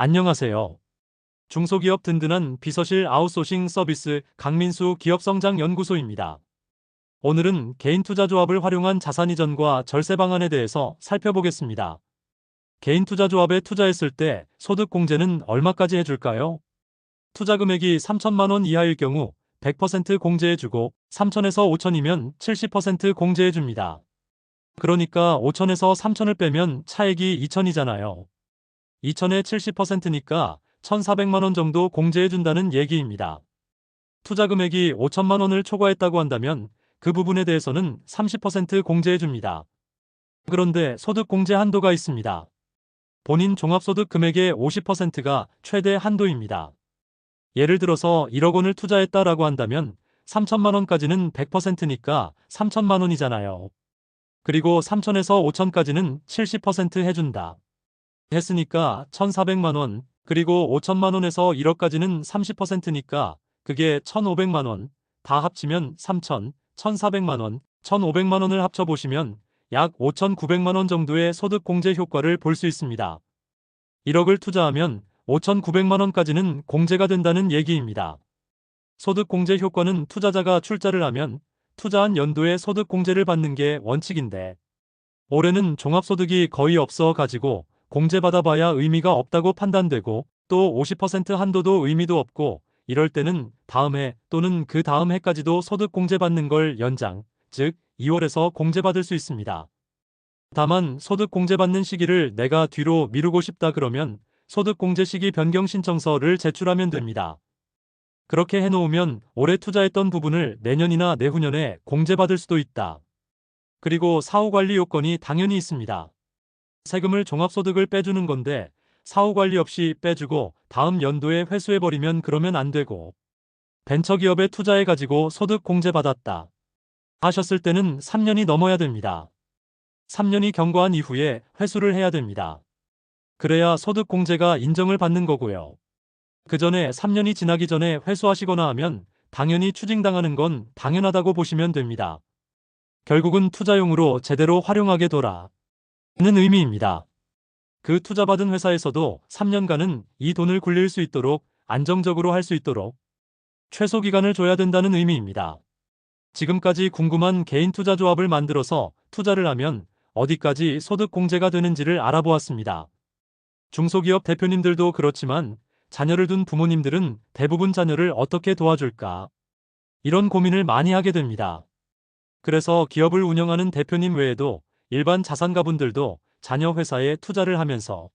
안녕하세요. 중소기업 든든한 비서실 아웃소싱 서비스 강민수 기업성장연구소입니다. 오늘은 개인투자조합을 활용한 자산 이전과 절세 방안에 대해서 살펴보겠습니다. 개인투자조합에 투자했을 때 소득공제는 얼마까지 해줄까요? 투자 금액이 3천만 원 이하일 경우 100% 공제해주고 3천에서 5천이면 70% 공제해줍니다. 그러니까 5천에서 3천을 빼면 차액이 2천이잖아요. 2천에 70%니까 1,400만 원 정도 공제해준다는 얘기입니다. 투자 금액이 5천만 원을 초과했다고 한다면 그 부분에 대해서는 30% 공제해줍니다. 그런데 소득 공제 한도가 있습니다. 본인 종합소득 금액의 50%가 최대 한도입니다. 예를 들어서 1억 원을 투자했다라고 한다면 3천만 원까지는 100%니까 3천만 원이잖아요. 그리고 3천에서 5천까지는 70% 해준다. 했으니까 1,400만 원, 그리고 5천만 원에서 1억까지는 30%니까 그게 1,500만 원, 다 합치면 3천, 1,400만 원, 1,500만 원을 합쳐보시면 약 5,900만 원 정도의 소득 공제 효과를 볼 수 있습니다. 1억을 투자하면 5,900만 원까지는 공제가 된다는 얘기입니다. 소득 공제 효과는 투자자가 출자를 하면 투자한 연도에 소득 공제를 받는 게 원칙인데 올해는 종합소득이 거의 없어 가지고 공제받아봐야 의미가 없다고 판단되고 또 50% 한도도 의미도 없고 이럴 때는 다음 해 또는 그 다음 해까지도 소득 공제받는 걸 연장, 즉 2월에서 공제받을 수 있습니다. 다만 소득 공제받는 시기를 내가 뒤로 미루고 싶다 그러면 소득 공제 시기 변경 신청서를 제출하면 됩니다. 그렇게 해놓으면 올해 투자했던 부분을 내년이나 내후년에 공제받을 수도 있다. 그리고 사후관리 요건이 당연히 있습니다. 세금을 종합소득을 빼주는 건데 사후관리 없이 빼주고 다음 연도에 회수해버리면 그러면 안 되고 벤처기업에 투자해가지고 소득 공제받았다 하셨을 때는 3년이 넘어야 됩니다. 3년이 경과한 이후에 회수를 해야 됩니다. 그래야 소득 공제가 인정을 받는 거고요. 그 전에 3년이 지나기 전에 회수하시거나 하면 당연히 추징당하는 건 당연하다고 보시면 됩니다. 결국은 투자용으로 제대로 활용하게 둬라 는 의미입니다. 그 투자받은 회사에서도 3년간은 이 돈을 굴릴 수 있도록 안정적으로 할 수 있도록 최소 기간을 줘야 된다는 의미입니다. 지금까지 궁금한 개인 투자조합을 만들어서 투자를 하면 어디까지 소득 공제가 되는지를 알아보았습니다. 중소기업 대표님들도 그렇지만 자녀를 둔 부모님들은 대부분 자녀를 어떻게 도와줄까? 이런 고민을 많이 하게 됩니다. 그래서 기업을 운영하는 대표님 외에도 일반 자산가분들도 자녀 회사에 투자를 하면서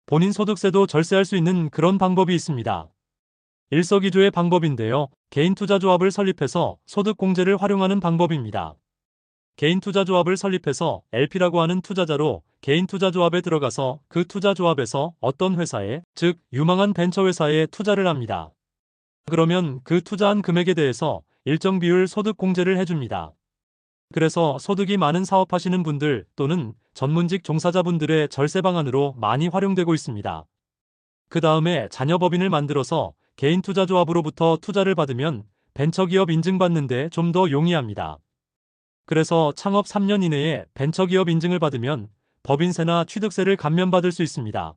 본인 소득세도 절세할 수 있는 그런 방법이 있습니다. 일석이조의 방법인데요. 개인투자조합을 설립해서 소득공제를 활용하는 방법입니다. 개인투자조합을 설립해서 LP라고 하는 투자자로 개인투자조합에 들어가서 그 투자조합에서 어떤 회사에, 즉 유망한 벤처회사에 투자를 합니다. 그러면 그 투자한 금액에 대해서 일정 비율 소득공제를 해줍니다. 그래서 소득이 많은 사업하시는 분들 또는 전문직 종사자분들의 절세 방안으로 많이 활용되고 있습니다. 그 다음에 자녀법인을 만들어서 개인투자조합으로부터 투자를 받으면 벤처기업 인증받는데 좀 더 용이합니다. 그래서 창업 3년 이내에 벤처기업 인증을 받으면 법인세나 취득세를 감면받을 수 있습니다.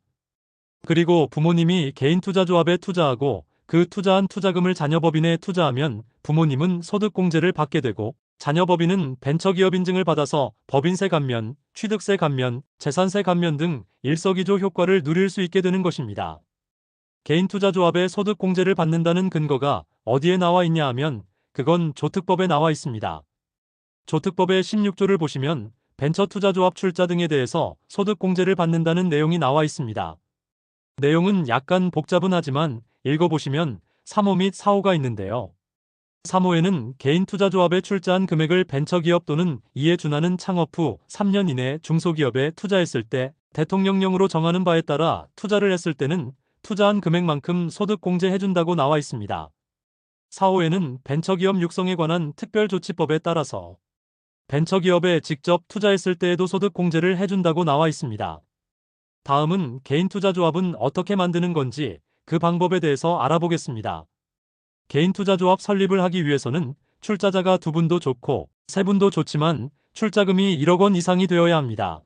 그리고 부모님이 개인투자조합에 투자하고 그 투자한 투자금을 자녀법인에 투자하면 부모님은 소득공제를 받게 되고 자녀법인은 벤처기업 인증을 받아서 법인세 감면, 취득세 감면, 재산세 감면 등 일석이조 효과를 누릴 수 있게 되는 것입니다. 개인투자조합의 소득공제를 받는다는 근거가 어디에 나와 있냐 하면 그건 조특법에 나와 있습니다. 조특법의 16조를 보시면 벤처투자조합 출자 등에 대해서 소득공제를 받는다는 내용이 나와 있습니다. 내용은 약간 복잡은 하지만 읽어보시면 3호 및 4호가 있는데요. 3호에는 개인투자조합에 출자한 금액을 벤처기업 또는 이에 준하는 창업 후 3년 이내 중소기업에 투자했을 때 대통령령으로 정하는 바에 따라 투자를 했을 때는 투자한 금액만큼 소득공제해준다고 나와 있습니다. 4호에는 벤처기업 육성에 관한 특별조치법에 따라서 벤처기업에 직접 투자했을 때에도 소득공제를 해준다고 나와 있습니다. 다음은 개인투자조합은 어떻게 만드는 건지 그 방법에 대해서 알아보겠습니다. 개인투자조합 설립을 하기 위해서는 출자자가 2분도 좋고 3분도 좋지만 출자금이 1억 원 이상이 되어야 합니다.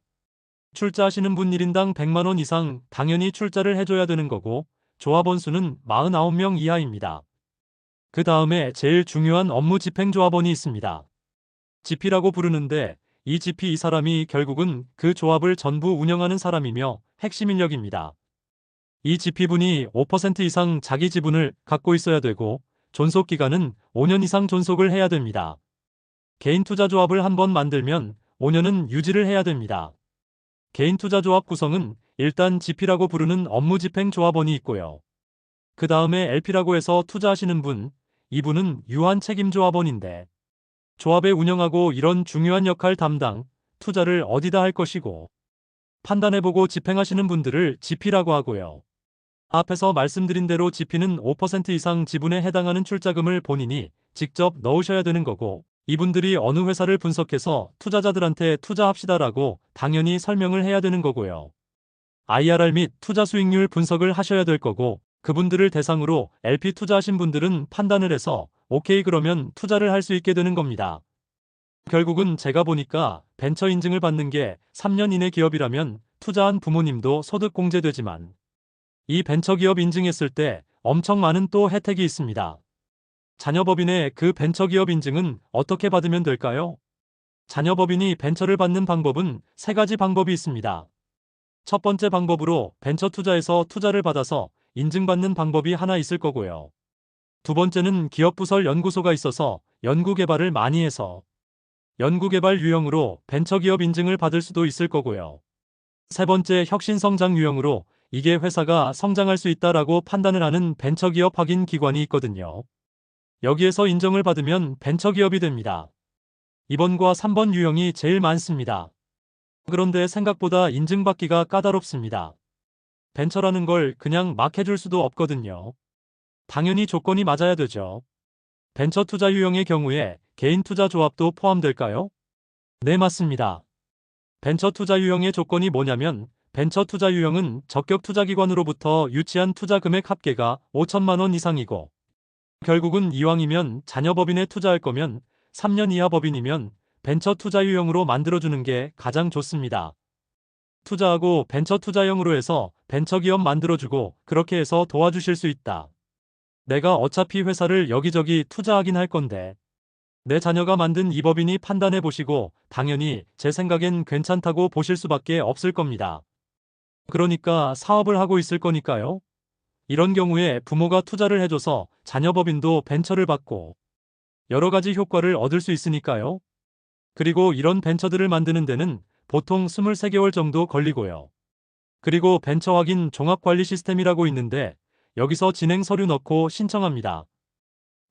출자하시는 분 1인당 100만 원 이상 당연히 출자를 해줘야 되는 거고 조합원 수는 49명 이하입니다. 그 다음에 제일 중요한 업무 집행조합원이 있습니다. GP라고 부르는데 이 GP 이 사람이 결국은 그 조합을 전부 운영하는 사람이며 핵심 인력입니다. 이 GP분이 5% 이상 자기 지분을 갖고 있어야 되고 존속 기간은 5년 이상 존속을 해야 됩니다. 개인 투자조합을 한번 만들면 5년은 유지를 해야 됩니다. 개인 투자조합 구성은 일단 GP라고 부르는 업무집행조합원이 있고요. 그 다음에 LP라고 해서 투자하시는 분, 이분은 유한 책임조합원인데 조합에 운영하고 이런 중요한 역할 담당, 투자를 어디다 할 것이고 판단해보고 집행하시는 분들을 GP라고 하고요. 앞에서 말씀드린 대로 GP는 5% 이상 지분에 해당하는 출자금을 본인이 직접 넣으셔야 되는 거고 이분들이 어느 회사를 분석해서 투자자들한테 투자합시다라고 당연히 설명을 해야 되는 거고요. IRR 및 투자 수익률 분석을 하셔야 될 거고 그분들을 대상으로 LP 투자하신 분들은 판단을 해서 오케이 그러면 투자를 할 수 있게 되는 겁니다. 결국은 제가 보니까 벤처 인증을 받는 게 3년 이내 기업이라면 투자한 부모님도 소득 공제되지만 이 벤처기업 인증했을 때 엄청 많은 또 혜택이 있습니다. 자녀법인의 그 벤처기업 인증은 어떻게 받으면 될까요? 자녀법인이 벤처를 받는 방법은 3가지 방법이 있습니다. 첫 번째 방법으로 벤처 투자에서 투자를 받아서 인증받는 방법이 하나 있을 거고요. 두 번째는 기업부설 연구소가 있어서 연구개발을 많이 해서 연구개발 유형으로 벤처기업 인증을 받을 수도 있을 거고요. 세 번째 혁신성장 유형으로 이게 회사가 성장할 수 있다라고 판단을 하는 벤처기업 확인 기관이 있거든요. 여기에서 인정을 받으면 벤처기업이 됩니다. 2번과 3번 유형이 제일 많습니다. 그런데 생각보다 인증받기가 까다롭습니다. 벤처라는 걸 그냥 막 해줄 수도 없거든요. 당연히 조건이 맞아야 되죠. 벤처 투자 유형의 경우에 개인 투자 조합도 포함될까요? 네, 맞습니다. 벤처 투자 유형의 조건이 뭐냐면 벤처 투자 유형은 적격 투자기관으로부터 유치한 투자 금액 합계가 5천만 원 이상이고 결국은 이왕이면 자녀법인에 투자할 거면 3년 이하 법인이면 벤처 투자 유형으로 만들어주는 게 가장 좋습니다. 투자하고 벤처 투자형으로 해서 벤처기업 만들어주고 그렇게 해서 도와주실 수 있다. 내가 어차피 회사를 여기저기 투자하긴 할 건데 내 자녀가 만든 이 법인이 판단해 보시고 당연히 제 생각엔 괜찮다고 보실 수밖에 없을 겁니다. 그러니까 사업을 하고 있을 거니까요. 이런 경우에 부모가 투자를 해줘서 자녀 법인도 벤처를 받고 여러 가지 효과를 얻을 수 있으니까요. 그리고 이런 벤처들을 만드는 데는 보통 23개월 정도 걸리고요. 그리고 벤처 확인 종합관리 시스템이라고 있는데 여기서 진행 서류 넣고 신청합니다.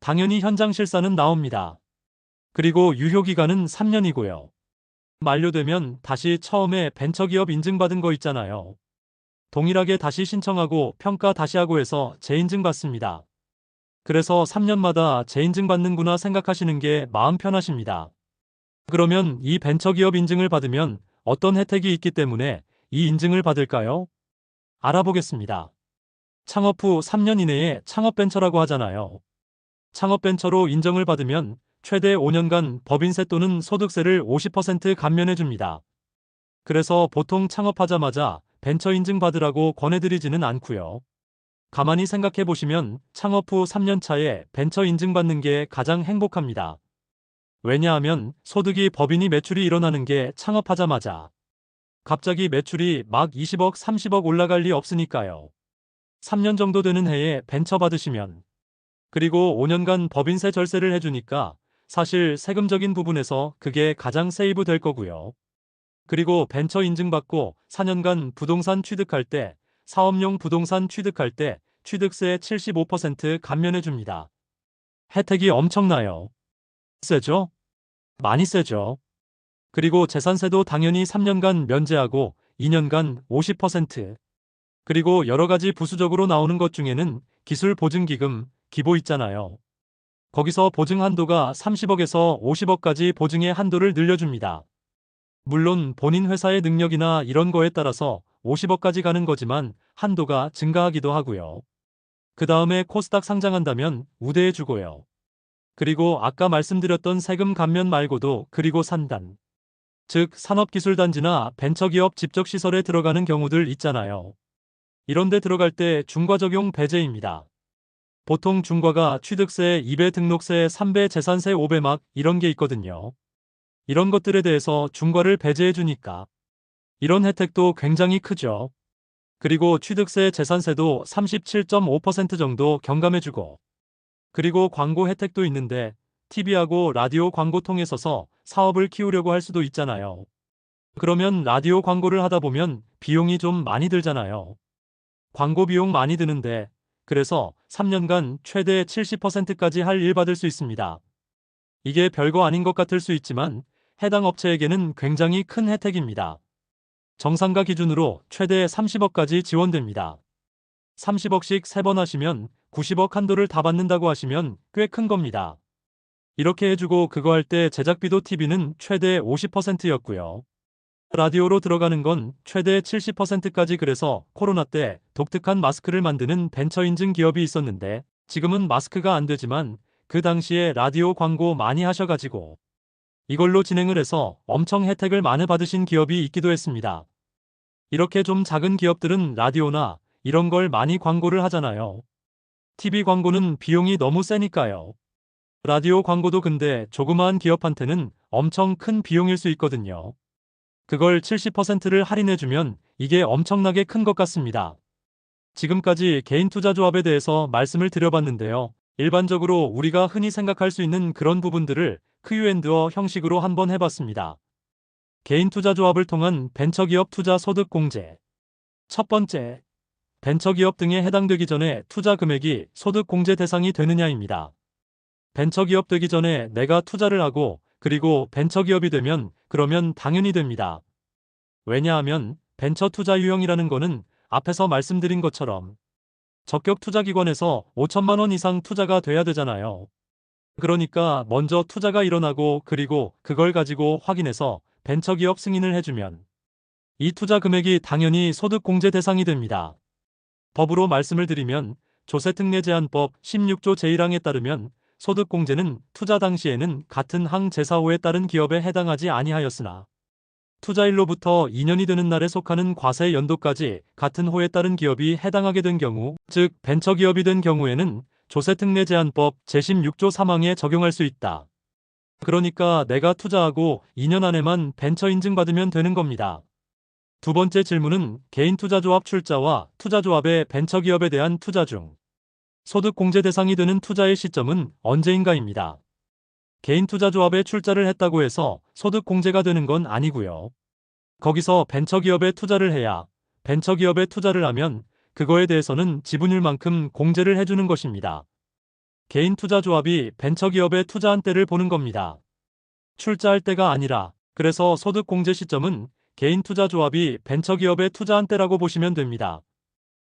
당연히 현장 실사는 나옵니다. 그리고 유효기간은 3년이고요. 만료되면 다시 처음에 벤처기업 인증받은 거 있잖아요. 동일하게 다시 신청하고 평가 다시 하고 해서 재인증 받습니다. 그래서 3년마다 재인증 받는구나 생각하시는 게 마음 편하십니다. 그러면 이 벤처기업 인증을 받으면 어떤 혜택이 있기 때문에 이 인증을 받을까요? 알아보겠습니다. 창업 후 3년 이내에 창업벤처라고 하잖아요. 창업벤처로 인정을 받으면 최대 5년간 법인세 또는 소득세를 50% 감면해줍니다. 그래서 보통 창업하자마자 벤처 인증 받으라고 권해드리지는 않고요. 가만히 생각해 보시면 창업 후 3년 차에 벤처 인증 받는 게 가장 행복합니다. 왜냐하면 소득이 법인이 매출이 일어나는 게 창업하자마자 갑자기 매출이 막 20억, 30억 올라갈 리 없으니까요. 3년 정도 되는 해에 벤처 받으시면 그리고 5년간 법인세 절세를 해주니까 사실 세금적인 부분에서 그게 가장 세이브 될 거고요. 그리고 벤처 인증받고 4년간 부동산 취득할 때 사업용 부동산 취득할 때 취득세 75% 감면해줍니다. 혜택이 엄청나요. 세죠? 많이 세죠. 그리고 재산세도 당연히 3년간 면제하고 2년간 50%. 그리고 여러 가지 부수적으로 나오는 것 중에는 기술 보증기금, 기보 있잖아요. 거기서 보증 한도가 30억에서 50억까지 보증의 한도를 늘려줍니다. 물론 본인 회사의 능력이나 이런 거에 따라서 50억까지 가는 거지만 한도가 증가하기도 하고요. 그 다음에 코스닥 상장한다면 우대해 주고요. 그리고 아까 말씀드렸던 세금 감면 말고도 그리고 산단, 즉 산업기술단지나 벤처기업 집적시설에 들어가는 경우들 있잖아요. 이런데 들어갈 때 중과 적용 배제입니다. 보통 중과가 취득세 2배, 등록세 3배, 재산세 5배 막 이런 게 있거든요. 이런 것들에 대해서 중과를 배제해 주니까 이런 혜택도 굉장히 크죠. 그리고 취득세, 재산세도 37.5% 정도 경감해주고, 그리고 광고 혜택도 있는데 TV하고 라디오 광고 통해서서 사업을 키우려고 할 수도 있잖아요. 그러면 라디오 광고를 하다 보면 비용이 좀 많이 들잖아요. 광고 비용 많이 드는데 그래서 3년간 최대 70%까지 할인 받을 수 있습니다. 이게 별거 아닌 것 같을 수 있지만 해당 업체에게는 굉장히 큰 혜택입니다. 정상가 기준으로 최대 30억까지 지원됩니다. 30억씩 3번 하시면 90억 한도를 다 받는다고 하시면 꽤 큰 겁니다. 이렇게 해주고 그거 할 때 제작비도 TV는 최대 50%였고요. 라디오로 들어가는 건 최대 70%까지. 그래서 코로나 때 독특한 마스크를 만드는 벤처 인증 기업이 있었는데 지금은 마스크가 안 되지만 그 당시에 라디오 광고 많이 하셔가지고 이걸로 진행을 해서 엄청 혜택을 많이 받으신 기업이 있기도 했습니다. 이렇게 좀 작은 기업들은 라디오나 이런 걸 많이 광고를 하잖아요. TV 광고는 비용이 너무 세니까요. 라디오 광고도 근데 조그마한 기업한테는 엄청 큰 비용일 수 있거든요. 그걸 70%를 할인해주면 이게 엄청나게 큰 것 같습니다. 지금까지 개인투자조합에 대해서 말씀을 드려봤는데요. 일반적으로 우리가 흔히 생각할 수 있는 그런 부분들을 Q&A 형식으로 한번 해봤습니다. 개인투자조합을 통한 벤처기업 투자 소득 공제. 첫 번째, 벤처기업 등에 해당되기 전에 투자 금액이 소득 공제 대상이 되느냐입니다. 벤처기업 되기 전에 내가 투자를 하고 그리고 벤처기업이 되면 그러면 당연히 됩니다. 왜냐하면 벤처 투자 유형이라는 거는 앞에서 말씀드린 것처럼 적격 투자기관에서 5천만 원 이상 투자가 돼야 되잖아요. 그러니까 먼저 투자가 일어나고 그리고 그걸 가지고 확인해서 벤처기업 승인을 해주면 이 투자 금액이 당연히 소득공제 대상이 됩니다. 법으로 말씀을 드리면 조세특례제한법 16조 제1항에 따르면 소득공제는 투자 당시에는 같은 항 제4호에 따른 기업에 해당하지 아니하였으나 투자일로부터 2년이 되는 날에 속하는 과세 연도까지 같은 호에 따른 기업이 해당하게 된 경우, 즉 벤처기업이 된 경우에는 조세특례제한법 제16조 3항에 적용할 수 있다. 그러니까 내가 투자하고 2년 안에만 벤처 인증받으면 되는 겁니다. 두 번째 질문은 개인투자조합 출자와 투자조합의 벤처기업에 대한 투자 중 소득공제 대상이 되는 투자의 시점은 언제인가입니다. 개인투자조합에 출자를 했다고 해서 소득공제가 되는 건 아니고요. 거기서 벤처기업에 투자를 해야 벤처기업에 투자를 하면 그거에 대해서는 지분율만큼 공제를 해주는 것입니다. 개인투자조합이 벤처기업에 투자한 때를 보는 겁니다. 출자할 때가 아니라. 그래서 소득공제 시점은 개인투자조합이 벤처기업에 투자한 때라고 보시면 됩니다.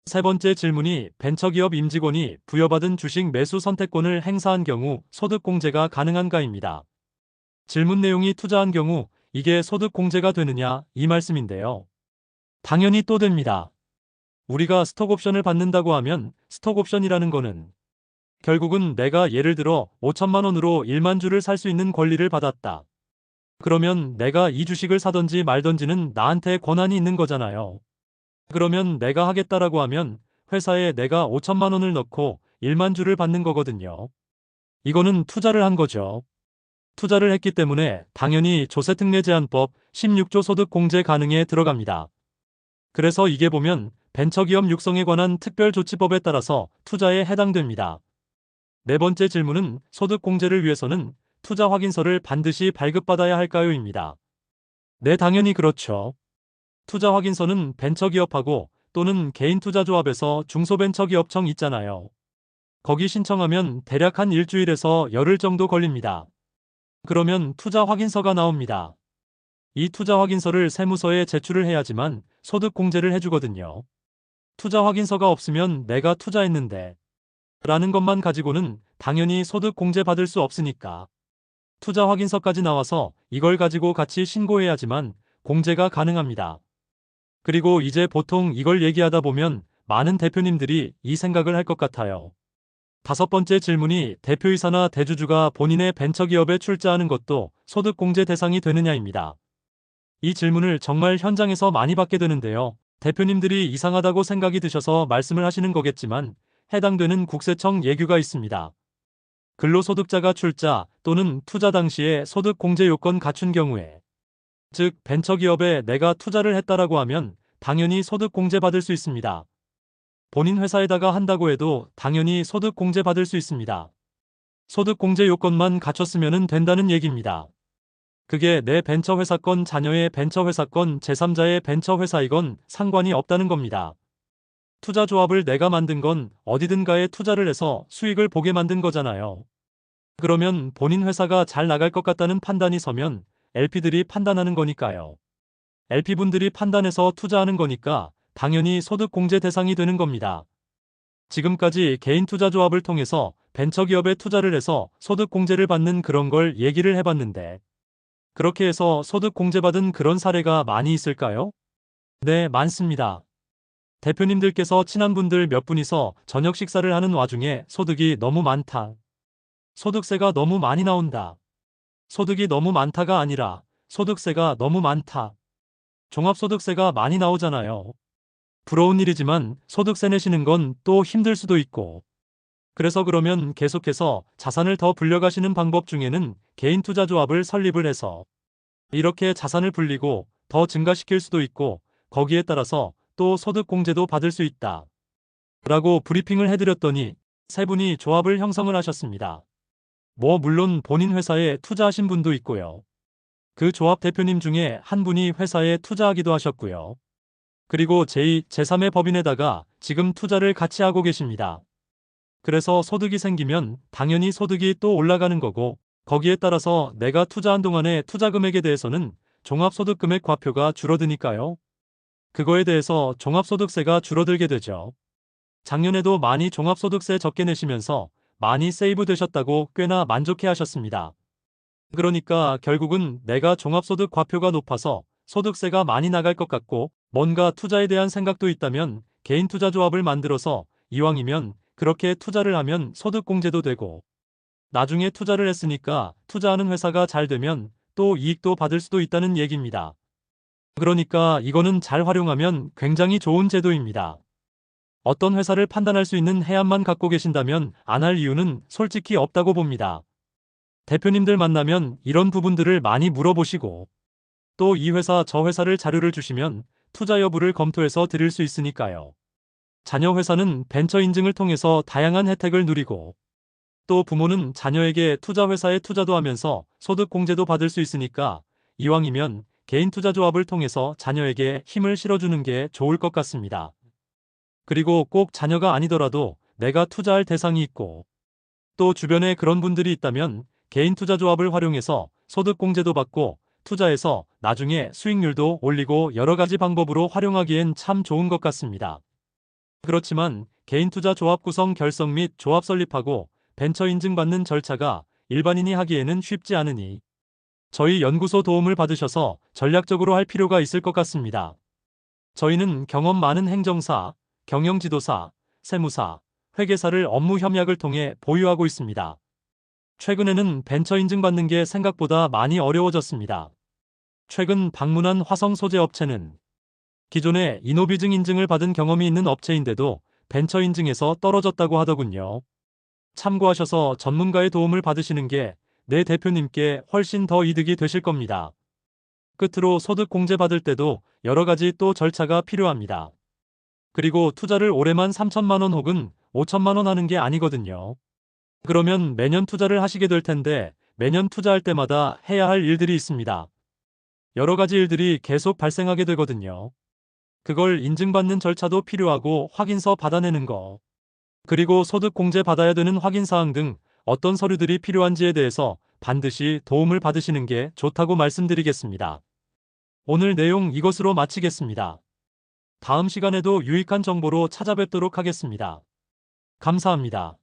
세 번째 질문이 벤처기업 임직원이 부여받은 주식 매수 선택권을 행사한 경우 소득공제가 가능한가입니다. 질문 내용이 투자한 경우 이게 소득공제가 되느냐 이 말씀인데요. 당연히 또 됩니다. 우리가 스톡옵션을 받는다고 하면 스톡옵션이라는 거는 결국은 내가 예를 들어 5천만 원으로 1만 주를 살 수 있는 권리를 받았다. 그러면 내가 이 주식을 사든지 말든지는 나한테 권한이 있는 거잖아요. 그러면 내가 하겠다라고 하면 회사에 내가 5천만 원을 넣고 1만 주를 받는 거거든요. 이거는 투자를 한 거죠. 투자를 했기 때문에 당연히 조세특례제한법 16조 소득공제 가능에 들어갑니다. 그래서 이게 보면 벤처기업 육성에 관한 특별조치법에 따라서 투자에 해당됩니다. 네 번째 질문은 소득공제를 위해서는 투자 확인서를 반드시 발급받아야 할까요?입니다. 네, 당연히 그렇죠. 투자 확인서는 벤처기업하고 또는 개인투자조합에서 중소벤처기업청 있잖아요. 거기 신청하면 대략 한 일주일에서 열흘 정도 걸립니다. 그러면 투자 확인서가 나옵니다. 이 투자 확인서를 세무서에 제출을 해야지만 소득공제를 해주거든요. 투자 확인서가 없으면 내가 투자했는데 라는 것만 가지고는 당연히 소득공제 받을 수 없으니까 투자 확인서까지 나와서 이걸 가지고 같이 신고해야지만 공제가 가능합니다. 그리고 이제 보통 이걸 얘기하다 보면 많은 대표님들이 이 생각을 할 것 같아요. 다섯 번째 질문이 대표이사나 대주주가 본인의 벤처기업에 출자하는 것도 소득공제 대상이 되느냐입니다. 이 질문을 정말 현장에서 많이 받게 되는데요. 대표님들이 이상하다고 생각이 드셔서 말씀을 하시는 거겠지만 해당되는 국세청 예규가 있습니다. 근로소득자가 출자 또는 투자 당시에 소득 공제 요건 갖춘 경우에, 즉 벤처기업에 내가 투자를 했다라고 하면 당연히 소득 공제 받을 수 있습니다. 본인 회사에다가 한다고 해도 당연히 소득 공제 받을 수 있습니다. 소득 공제 요건만 갖췄으면 된다는 얘기입니다. 그게 내 벤처회사건 자녀의 벤처회사건 제3자의 벤처회사이건 상관이 없다는 겁니다. 투자조합을 내가 만든 건 어디든가에 투자를 해서 수익을 보게 만든 거잖아요. 그러면 본인 회사가 잘 나갈 것 같다는 판단이 서면 LP들이 판단하는 거니까요. LP분들이 판단해서 투자하는 거니까 당연히 소득 공제 대상이 되는 겁니다. 지금까지 개인 투자조합을 통해서 벤처기업에 투자를 해서 소득 공제를 받는 그런 걸 얘기를 해봤는데, 그렇게 해서 소득 공제받은 그런 사례가 많이 있을까요? 네, 많습니다. 대표님들께서 친한 분들 몇 분이서 저녁 식사를 하는 와중에 소득이 너무 많다. 소득세가 너무 많이 나온다. 소득이 너무 많다가 아니라 소득세가 너무 많다. 종합소득세가 많이 나오잖아요. 부러운 일이지만 소득세 내시는 건 또 힘들 수도 있고. 그래서 그러면 계속해서 자산을 더 불려가시는 방법 중에는 개인 투자조합을 설립을 해서 이렇게 자산을 불리고 더 증가시킬 수도 있고, 거기에 따라서 또 소득 공제도 받을 수 있다. 라고 브리핑을 해드렸더니 세 분이 조합을 형성을 하셨습니다. 물론 본인 회사에 투자하신 분도 있고요. 그 조합 대표님 중에 한 분이 회사에 투자하기도 하셨고요. 그리고 제2, 제3의 법인에다가 지금 투자를 같이 하고 계십니다. 그래서 소득이 생기면 당연히 소득이 또 올라가는 거고, 거기에 따라서 내가 투자한 동안의 투자 금액에 대해서는 종합소득금액 과표가 줄어드니까요. 그거에 대해서 종합소득세가 줄어들게 되죠. 작년에도 많이 종합소득세 적게 내시면서 많이 세이브 되셨다고 꽤나 만족해 하셨습니다. 그러니까 결국은 내가 종합소득 과표가 높아서 소득세가 많이 나갈 것 같고 뭔가 투자에 대한 생각도 있다면 개인 투자조합을 만들어서 이왕이면 그렇게 투자를 하면 소득공제도 되고, 나중에 투자를 했으니까 투자하는 회사가 잘 되면 또 이익도 받을 수도 있다는 얘기입니다. 그러니까 이거는 잘 활용하면 굉장히 좋은 제도입니다. 어떤 회사를 판단할 수 있는 해안만 갖고 계신다면 안 할 이유는 솔직히 없다고 봅니다. 대표님들 만나면 이런 부분들을 많이 물어보시고, 또 이 회사 저 회사를 자료를 주시면 투자 여부를 검토해서 드릴 수 있으니까요. 자녀 회사는 벤처 인증을 통해서 다양한 혜택을 누리고, 또 부모는 자녀에게 투자 회사에 투자도 하면서 소득 공제도 받을 수 있으니까 이왕이면 개인 투자조합을 통해서 자녀에게 힘을 실어주는 게 좋을 것 같습니다. 그리고 꼭 자녀가 아니더라도 내가 투자할 대상이 있고, 또 주변에 그런 분들이 있다면 개인 투자조합을 활용해서 소득 공제도 받고 투자해서 나중에 수익률도 올리고 여러 가지 방법으로 활용하기엔 참 좋은 것 같습니다. 그렇지만 개인 투자 조합 구성 결성 및 조합 설립하고 벤처 인증받는 절차가 일반인이 하기에는 쉽지 않으니 저희 연구소 도움을 받으셔서 전략적으로 할 필요가 있을 것 같습니다. 저희는 경험 많은 행정사, 경영지도사, 세무사, 회계사를 업무 협약을 통해 보유하고 있습니다. 최근에는 벤처 인증받는 게 생각보다 많이 어려워졌습니다. 최근 방문한 화성 소재 업체는 기존에 이노비증 인증을 받은 경험이 있는 업체인데도 벤처 인증에서 떨어졌다고 하더군요. 참고하셔서 전문가의 도움을 받으시는 게 내 대표님께 훨씬 더 이득이 되실 겁니다. 끝으로 소득 공제 받을 때도 여러 가지 또 절차가 필요합니다. 그리고 투자를 올해만 3천만 원 혹은 5천만 원 하는 게 아니거든요. 그러면 매년 투자를 하시게 될 텐데 매년 투자할 때마다 해야 할 일들이 있습니다. 여러 가지 일들이 계속 발생하게 되거든요. 그걸 인증받는 절차도 필요하고 확인서 받아내는 거, 그리고 소득 공제 받아야 되는 확인사항 등 어떤 서류들이 필요한지에 대해서 반드시 도움을 받으시는 게 좋다고 말씀드리겠습니다. 오늘 내용 이것으로 마치겠습니다. 다음 시간에도 유익한 정보로 찾아뵙도록 하겠습니다. 감사합니다.